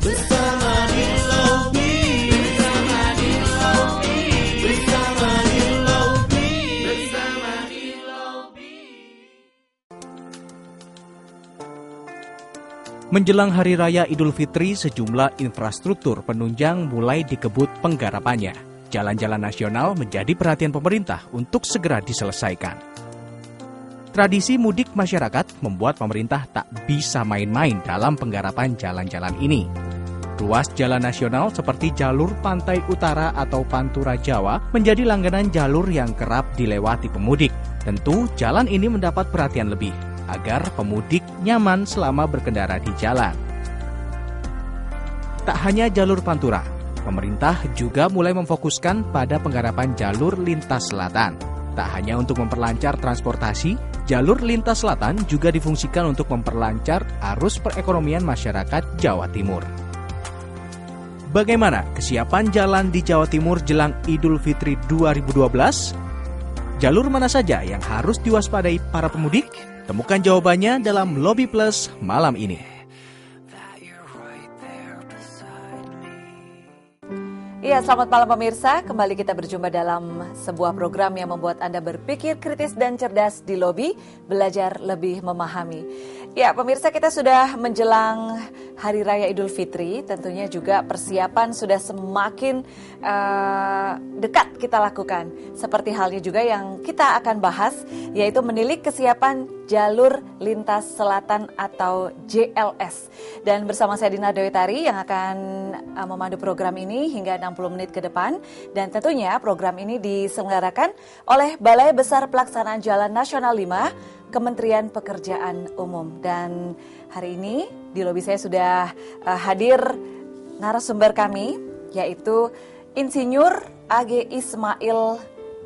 Bersama di Lobi, bersama di Lobi, bersama di Lobi, bersama di Lobi. Menjelang Hari Raya Idul Fitri, sejumlah infrastruktur penunjang mulai dikebut penggarapannya. Jalan-jalan nasional menjadi perhatian pemerintah untuk segera diselesaikan. Tradisi mudik masyarakat membuat pemerintah tak bisa main-main dalam penggarapan jalan-jalan ini. Ruas jalan nasional seperti jalur Pantai Utara atau Pantura Jawa menjadi langganan jalur yang kerap dilewati pemudik. Tentu jalan ini mendapat perhatian lebih agar pemudik nyaman selama berkendara di jalan. Tak hanya jalur Pantura, pemerintah juga mulai memfokuskan pada penggarapan jalur lintas selatan. Tak hanya untuk memperlancar transportasi, jalur lintas selatan juga difungsikan untuk memperlancar arus perekonomian masyarakat Jawa Timur. Bagaimana kesiapan jalan di Jawa Timur jelang Idul Fitri 2012? Jalur mana saja yang harus diwaspadai para pemudik? Temukan jawabannya dalam Lobby Plus malam ini. Iya, selamat malam pemirsa. Kembali kita berjumpa dalam sebuah program yang membuat Anda berpikir kritis dan cerdas di Lobby, belajar lebih memahami. Ya, pemirsa, kita sudah menjelang Hari Raya Idul Fitri. Tentunya juga persiapan sudah semakin dekat kita lakukan. Seperti halnya juga yang kita akan bahas, yaitu menilik kesiapan jalur lintas selatan atau JLS. Dan bersama saya Dina Dewi Tari yang akan memandu program ini hingga 60 menit ke depan. Dan tentunya program ini diselenggarakan oleh Balai Besar Pelaksanaan Jalan Nasional 5, Kementerian Pekerjaan Umum. Dan hari ini di lobi saya sudah hadir narasumber kami, yaitu Insinyur A.G. Ismail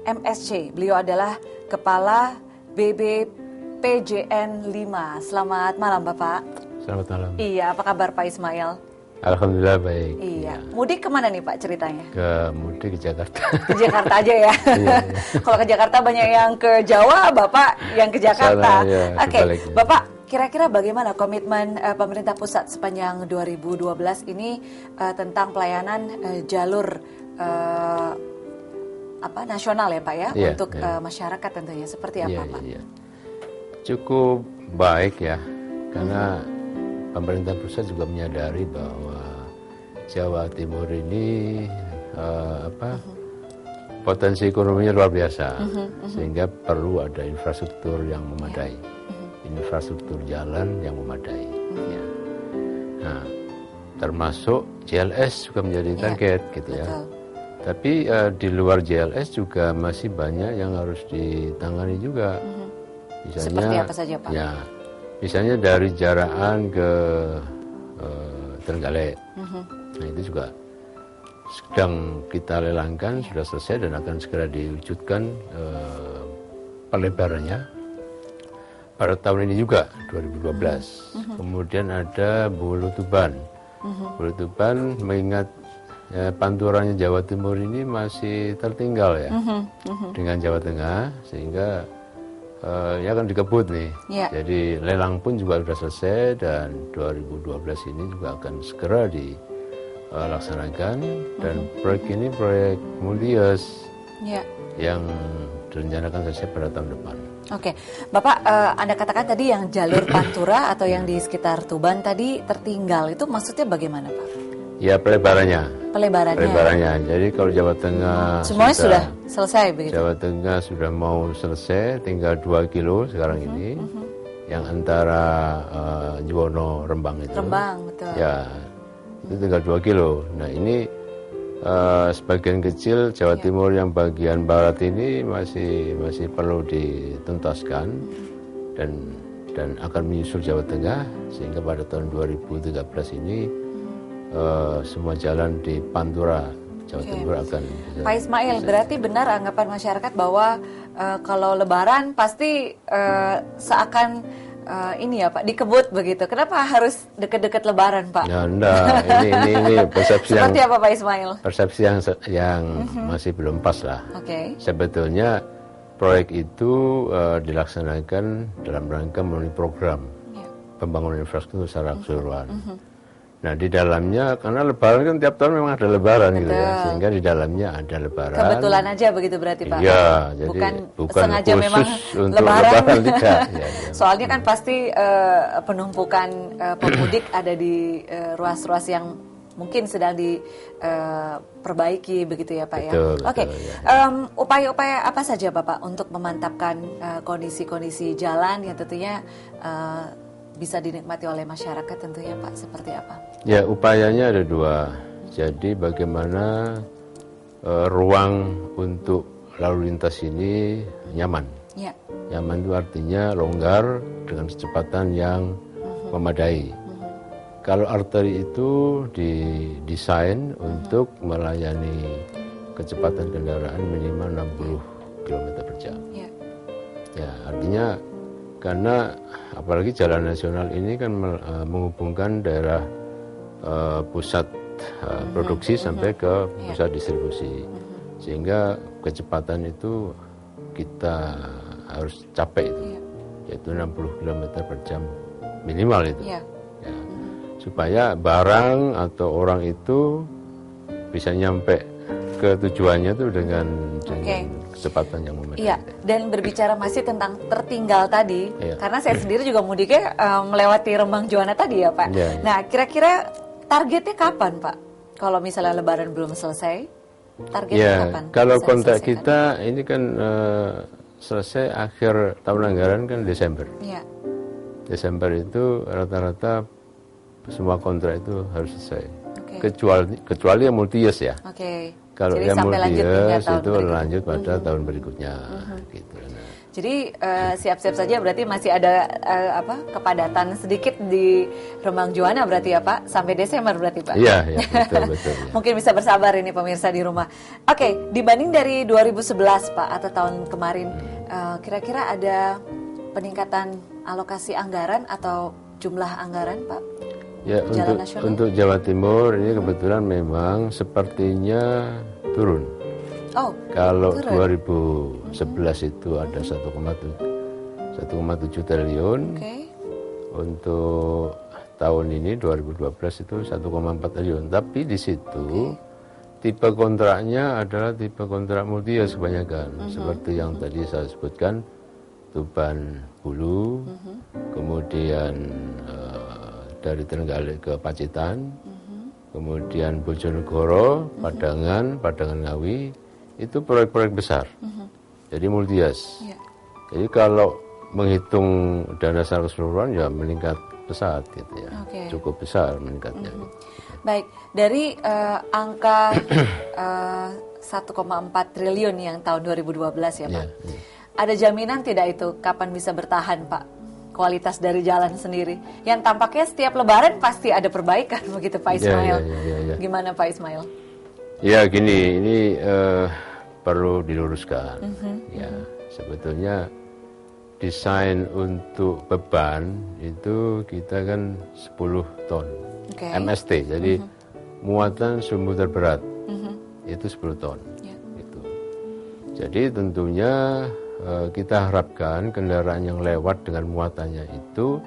MSc. Beliau adalah Kepala BBPJN 5. Selamat malam Bapak. Selamat malam. Iya, apa kabar Pak Ismail? Alhamdulillah baik. Iya. Mudik kemana nih Pak ceritanya? Mudik ke Jakarta. Ke Jakarta aja ya. Iya. Kalau ke Jakarta banyak yang ke Jawa, Bapak yang ke Jakarta. Ya, Oke, Bapak kira-kira bagaimana komitmen pemerintah pusat sepanjang 2012 ini tentang pelayanan jalur nasional ya Pak ya, untuk masyarakat tentunya seperti apa Pak? Iya. Cukup baik ya, karena pemerintah pusat juga menyadari bahwa Jawa Timur ini potensi ekonominya luar biasa, sehingga perlu ada infrastruktur yang memadai, infrastruktur jalan yang memadai. Ya. Nah, termasuk JLS juga menjadi target gitu ya. Tapi di luar JLS juga masih banyak yang harus ditangani juga. Misalnya, seperti apa saja Pak? Ya, misalnya dari Jaraan ke Trenggalek. Nah itu juga sedang kita lelangkan, sudah selesai dan akan segera diwujudkan pelebarannya pada tahun ini juga 2012. Kemudian ada Bulu Tuban. Bulu Tuban mengingat panturannya Jawa Timur ini masih tertinggal ya dengan Jawa Tengah, sehingga ya akan dikebut nih. Jadi lelang pun juga sudah selesai dan 2012 ini juga akan segera dilaksanakan. Dan proyek ini proyek Multius yang direncanakan selesai pada tahun depan. Oke, Bapak, Anda katakan tadi yang jalur Pantura atau yang di sekitar Tuban tadi tertinggal, itu maksudnya bagaimana Pak? Ya pelebarannya. Pelebarannya. Jadi kalau Jawa Tengah semuanya sudah selesai begitu. Jawa Tengah sudah mau selesai, tinggal 2 kilo sekarang ini. Yang antara Juwono Rembang itu. Rembang, betul. Ya, itu tinggal 2 kilo. Nah ini sebagian kecil Jawa Timur yang bagian barat ini masih perlu dituntaskan dan akan menyusul Jawa Tengah, sehingga pada tahun 2013 ini semua jalan di Pantura Jawa Timur akan Pak Ismail, berarti benar anggapan masyarakat bahwa kalau Lebaran pasti seakan ini ya Pak, dikebut begitu. Kenapa harus deket-deket Lebaran Pak? Ya enggak, ini persepsi seperti apa Pak Ismail? Persepsi yang masih belum pas lah. Sebetulnya proyek itu dilaksanakan dalam rangka memenuhi program pembangunan infrastruktur secara keseluruhan. Nah di dalamnya, karena lebaran kan tiap tahun memang ada lebaran gitu ya, sehingga di dalamnya ada lebaran. Kebetulan aja begitu berarti Pak? Iya, jadi bukan sengaja khusus memang untuk lebaran tidak. Ya. Soalnya kan pasti penumpukan pemudik ada di ruas-ruas yang mungkin sedang diperbaiki begitu ya Pak ya. Betul, Oke, ya. upaya-upaya apa saja Bapak untuk memantapkan kondisi-kondisi jalan yang tentunya bisa dinikmati oleh masyarakat tentunya Pak, seperti apa? Ya, upayanya ada dua. Jadi bagaimana ruang untuk lalu lintas ini nyaman. Ya. Nyaman itu artinya longgar dengan kecepatan yang memadai. Kalau arteri itu didesain untuk melayani kecepatan kendaraan minimal 60 km per jam. Ya. Ya, artinya karena apalagi jalan nasional ini kan menghubungkan daerah pusat produksi sampai ke pusat distribusi, sehingga kecepatan itu kita harus capai itu, yaitu 60 km per jam minimal itu. Ya. Supaya barang atau orang itu bisa nyampe ke tujuannya itu dengan kecepatan yang memadai. Iya, dan berbicara masih tentang tertinggal tadi, karena saya sendiri juga mudiknya melewati Rembang Juwana tadi ya Pak. Ya. Nah, kira-kira targetnya kapan Pak? Kalau misalnya Lebaran belum selesai, targetnya kapan? Kalau kontrak kita ini kan selesai akhir tahun anggaran kan Desember. Iya. Desember itu rata-rata semua kontrak itu harus selesai. Kecuali yang multi-years ya. Kalau jadi yang multi-years itu berikutnya. lanjut pada tahun berikutnya. Gitu. Nah. Jadi siap-siap saja berarti masih ada kepadatan sedikit di Rembang Juwana berarti ya Pak, sampai Desember berarti Pak. Iya, betul. Ya. Mungkin bisa bersabar ini pemirsa di rumah. Oke, dibanding dari 2011 Pak atau tahun kemarin, kira-kira ada peningkatan alokasi anggaran atau jumlah anggaran Pak? Ya, untuk Jawa Timur ini kebetulan memang sepertinya turun. Kalau turun. 2011 itu ada 1,7 triliun. Untuk tahun ini 2012 itu 1,4 triliun. Tapi di situ tipe kontraknya adalah tipe kontrak multi-years kebanyakan. Seperti yang tadi saya sebutkan, Tuban Hulu, kemudian dari Trenggalek ke Pacitan, kemudian Bojonegoro, Padangan Ngawi, itu proyek-proyek besar. Jadi multi-years. Jadi kalau menghitung dana secara keseluruhan ya meningkat pesat gitu ya. Cukup besar meningkatnya. Baik, dari angka 1,4 triliun yang tahun 2012 ya Pak. Ada jaminan tidak itu kapan bisa bertahan Pak? Kualitas dari jalan sendiri yang tampaknya setiap lebaran pasti ada perbaikan begitu Pak Ismail. Gimana Pak Ismail? Ya gini, ini perlu diluruskan. Ya, sebetulnya desain untuk beban itu kita kan 10 ton MST, jadi muatan sumbu terberat itu 10 ton. Gitu. Jadi tentunya kita harapkan kendaraan yang lewat dengan muatannya itu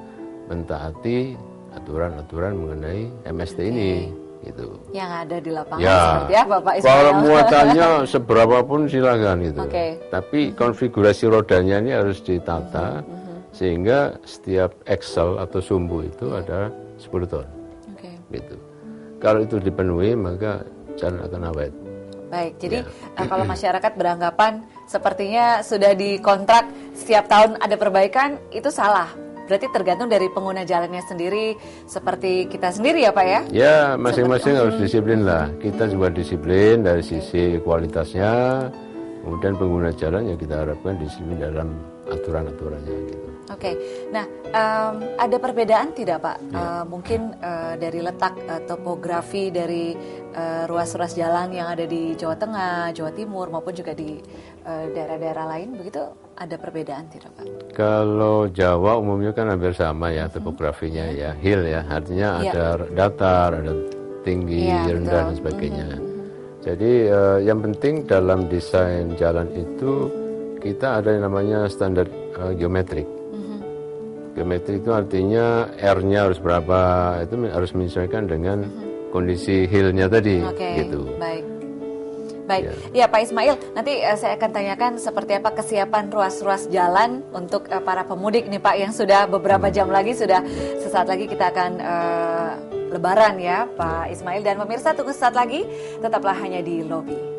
mentaati aturan-aturan mengenai MST ini, gitu. Yang ada di lapangan seperti apa Pak Ismail? Kalau muatannya seberapa pun silakan gitu. Tapi konfigurasi rodanya ini harus ditata sehingga setiap axle atau sumbu itu ada 10 ton. Gitu. Kalau itu dipenuhi maka jalan akan awet. Baik, jadi kalau masyarakat beranggapan sepertinya sudah dikontrak setiap tahun ada perbaikan, itu salah. Berarti tergantung dari pengguna jalannya sendiri, seperti kita sendiri ya Pak ya? Ya, masing-masing harus disiplin lah. Kita juga disiplin dari sisi kualitasnya, kemudian pengguna jalan ya kita harapkan disiplin dalam aturan-aturannya gitu. Nah ada perbedaan tidak Pak? Mungkin dari letak topografi dari ruas-ruas jalan yang ada di Jawa Tengah, Jawa Timur maupun juga di daerah-daerah lain, begitu ada perbedaan tidak Pak? Kalau Jawa umumnya kan hampir sama ya topografinya ya, hill ya, artinya ada datar, ada tinggi, rendah dan sebagainya. Jadi yang penting dalam desain jalan itu kita ada yang namanya standar geometrik. Geometri itu artinya R-nya harus berapa, itu harus menyesuaikan dengan kondisi hill-nya tadi. Oke, gitu. baik. Ya Pak Ismail, nanti saya akan tanyakan seperti apa kesiapan ruas-ruas jalan untuk para pemudik nih Pak, yang sudah beberapa jam lagi, sudah sesaat lagi kita akan lebaran ya Pak Ismail. Dan pemirsa, tunggu sesaat lagi, tetaplah hanya di Lobi.